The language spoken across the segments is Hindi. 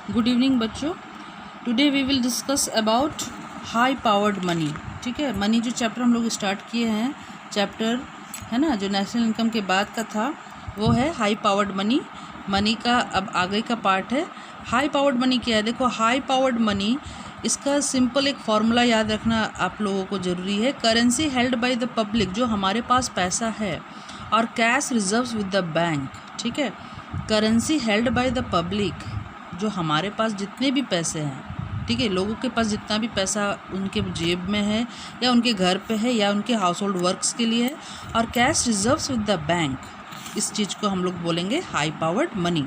गुड इवनिंग बच्चों। Today we will discuss about high powered money. ठीक है, मनी जो चैप्टर हम लोग स्टार्ट किए हैं, चैप्टर है ना जो नेशनल इनकम के बाद का था, वो है हाई पावर्ड मनी। मनी का अब आगे का पार्ट है। हाई पावर्ड मनी क्या है? देखो, हाई पावर्ड मनी, इसका सिंपल एक फॉर्मूला याद रखना आप लोगों को ज़रूरी है। Currency held by the public, जो हमारे पास पैसा है, और cash reserves with the bank. ठीक है, currency held by the public, जो हमारे पास जितने भी पैसे हैं, ठीक है, लोगों के पास जितना भी पैसा उनके जेब में है या उनके घर पे है या उनके हाउस होल्ड वर्क्स के लिए है, और cash reserves with the bank, इस चीज़ को हम लोग बोलेंगे high powered money.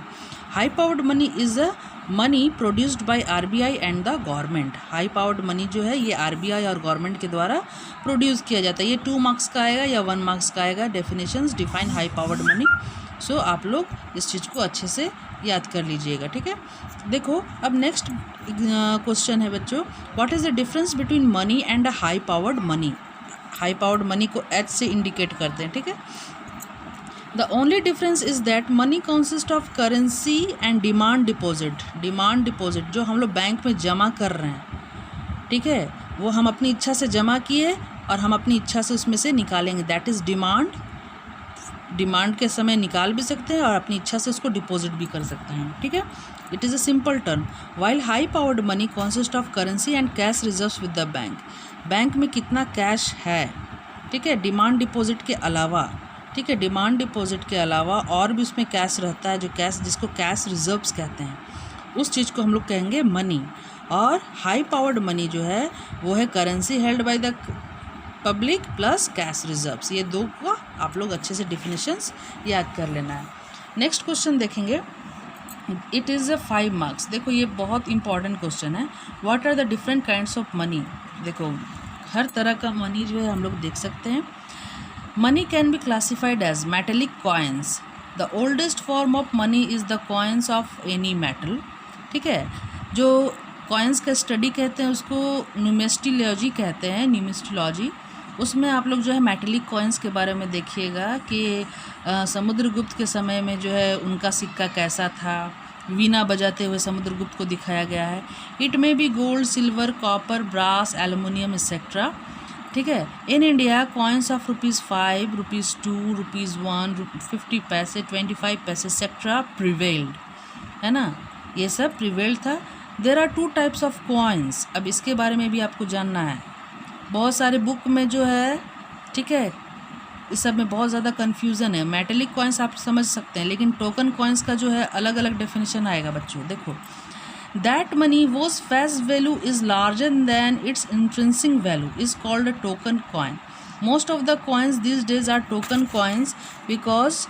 High powered money is a money produced by RBI and the government. High powered money जो है ये आरबीआई और गवर्नमेंट के द्वारा प्रोड्यूस किया जाता है। ये 2 मार्क्स का आएगा या 1 मार्क्स का आएगा। Definitions define high powered money. So आप लोग इस चीज़ को अच्छे से याद कर लीजिएगा। ठीक है, देखो अब नेक्स्ट क्वेश्चन है बच्चों, what is the difference between money and a high powered money. High powered money को एच से इंडिकेट करते हैं। ठीक है, the only difference is that money consist of currency and demand deposit. Demand deposit जो हम लोग बैंक में जमा कर रहे हैं, ठीक है, वो हम अपनी इच्छा से जमा किए और हम अपनी इच्छा से उसमें से निकालेंगे, दैट इज़ डिमांड। डिमांड के समय निकाल भी सकते हैं और अपनी इच्छा से उसको डिपॉजिट भी कर सकते हैं। ठीक है, it is a simple term. While high powered money consist of currency and cash reserves with the bank. Bank में कितना कैश है, ठीक है, डिमांड डिपॉजिट के अलावा, ठीक है, डिमांड डिपॉजिट के अलावा और भी उसमें कैश रहता है, जो कैश जिसको कैश रिजर्व्स कहते हैं, उस चीज़ को हम लोग कहेंगे मनी। और हाई पावर्ड मनी जो है वो है currency held by the public plus cash reserves. ये दो का आप लोग अच्छे से डिफिनेशंस याद कर लेना है। नेक्स्ट क्वेश्चन देखेंगे, इट इज़ अ 5 मार्क्स। देखो ये बहुत इंपॉर्टेंट क्वेश्चन है। What are the different kinds of money. देखो हर तरह का मनी जो है हम लोग देख सकते हैं। Money can be classified as metallic coins. The oldest form of money is the coins of any metal. ठीक है, जो कॉइन्स का स्टडी कहते हैं उसको न्यूमेस्टिलॉजी कहते हैं, न्यूमेस्टिलॉजी। उसमें आप लोग जो है मेटेलिक कॉइन्स के बारे में देखिएगा कि समुद्रगुप्त के समय में जो है उनका सिक्का कैसा था। वीणा बजाते हुए समुद्रगुप्त को दिखाया गया है। It may be gold, silver, copper, brass, aluminium etcetera. ठीक है, इन इंडिया कॉइन्स ऑफ ₹5, ₹2, ₹1, 50 पैसे, 25 पैसे एक्सेट्रा प्रिवेल्ड, है ना, ये सब प्रिवेल्ड था। There are 2 types of coins. अब इसके बारे में भी आपको जानना है। बहुत सारे बुक में जो है, ठीक है, इस सब में बहुत ज़्यादा कन्फ्यूज़न है। मेटेलिक कॉइन्स आप समझ सकते हैं, लेकिन टोकन कॉइन्स का जो है अलग अलग डेफिनेशन आएगा बच्चों। देखो, that money whose face value is larger than its intrinsic value is called a token coin. Most of the coins these days are token coins because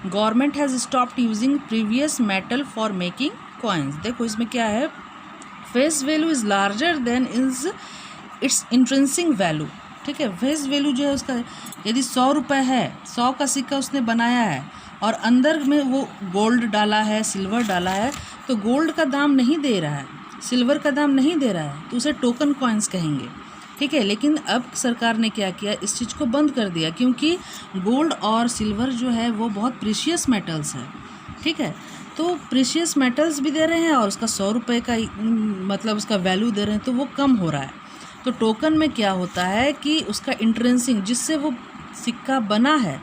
government has stopped using previous metal for making coins. देखो इसमें क्या है, face value is larger than is it's intrinsic value. ठीक है, फेस वैल्यू जो है उसका, यदि 100 रुपये है, 100 का सिक्का उसने बनाया है और अंदर में वो गोल्ड डाला है, सिल्वर डाला है, तो गोल्ड का दाम नहीं दे रहा है, सिल्वर का दाम नहीं दे रहा है, तो उसे टोकन कॉइन्स कहेंगे। ठीक है, लेकिन अब सरकार ने क्या किया, इस चीज़ को बंद कर दिया, क्योंकि गोल्ड और सिल्वर जो है वो बहुत प्रीशियस मेटल्स है। ठीक है, तो प्रीशियस मेटल्स भी दे रहे हैं और उसका 100 रुपये का मतलब उसका वैल्यू दे रहे हैं, तो वो कम हो रहा है। तो टोकन में क्या होता है कि उसका इंट्रेंसिक, जिससे वो सिक्का बना है,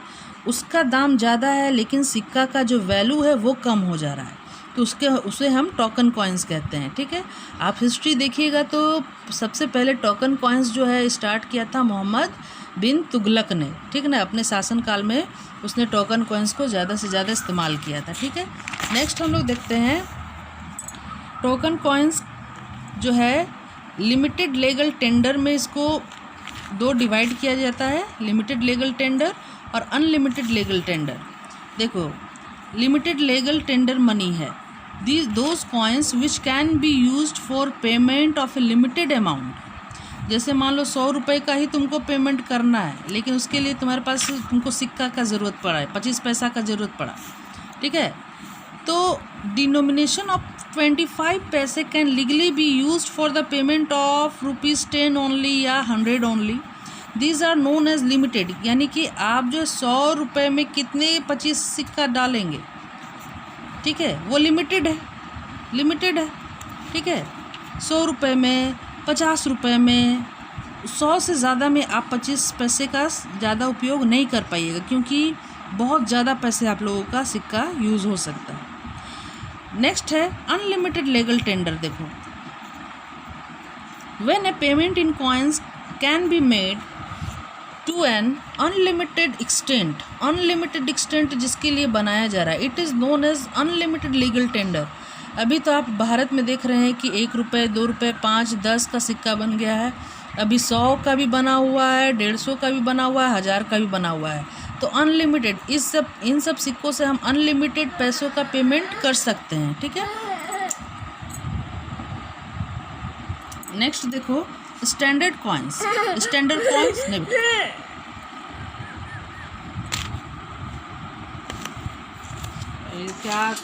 उसका दाम ज़्यादा है, लेकिन सिक्का का जो वैल्यू है वो कम हो जा रहा है, तो उसे हम टोकन कॉइन्स कहते हैं। ठीक है, आप हिस्ट्री देखिएगा तो सबसे पहले टोकन कॉइन्स जो है स्टार्ट किया था मोहम्मद बिन तुगलक ने। ठीक ना, अपने शासनकाल में उसने टोकन कॉइन्स को ज़्यादा से ज़्यादा इस्तेमाल किया था। ठीक है, नेक्स्ट हम लोग देखते हैं, टोकन कॉइन्स जो है लिमिटेड लीगल टेंडर में इसको 2 डिवाइड किया जाता है, लिमिटेड लीगल टेंडर और अनलिमिटेड लीगल टेंडर। देखो, लिमिटेड लीगल टेंडर मनी है those coins which can be used for payment of A limited amount. जैसे मान लो 100 रुपये का ही तुमको पेमेंट करना है, लेकिन उसके लिए तुम्हारे पास तुमको सिक्का का ज़रूरत पड़ा है, 25 पैसा का ज़रूरत पड़ा। ठीक है, तो denomination of 25 paise can legally be used for the payment of ₹10 only या 100 only. These are known as limited, यानी कि आप जो 100 रुपये में कितने 25 सिक्का डालेंगे, ठीक है, वो लिमिटेड है, ठीक है। 100 रुपये में, 50 रुपये में, 100 से ज़्यादा में आप 25 पैसे का ज़्यादा उपयोग नहीं कर पाइएगा, क्योंकि बहुत ज़्यादा पैसे आप लोगों का सिक्का यूज़ हो सकता है। नेक्स्ट है अनलिमिटेड लीगल टेंडर। देखो, when a payment in coins can be made to an unlimited extent, unlimited extent जिसके लिए बनाया जा रहा है, it is known as unlimited legal tender. अभी तो आप भारत में देख रहे हैं कि 1 रुपये, 2 रुपये, 5, 10 का सिक्का बन गया है। अभी 100 का भी बना हुआ है, 150 का भी बना हुआ है, 1000 का भी बना हुआ है। तो अनलिमिटेड इन सब सिक्कों से हम अनलिमिटेड पैसों का पेमेंट कर सकते हैं, ठीक है। नेक्स्ट देखो स्टैंडर्ड कॉइन्स। स्टैंडर्ड कॉइन्स नहीं, क्या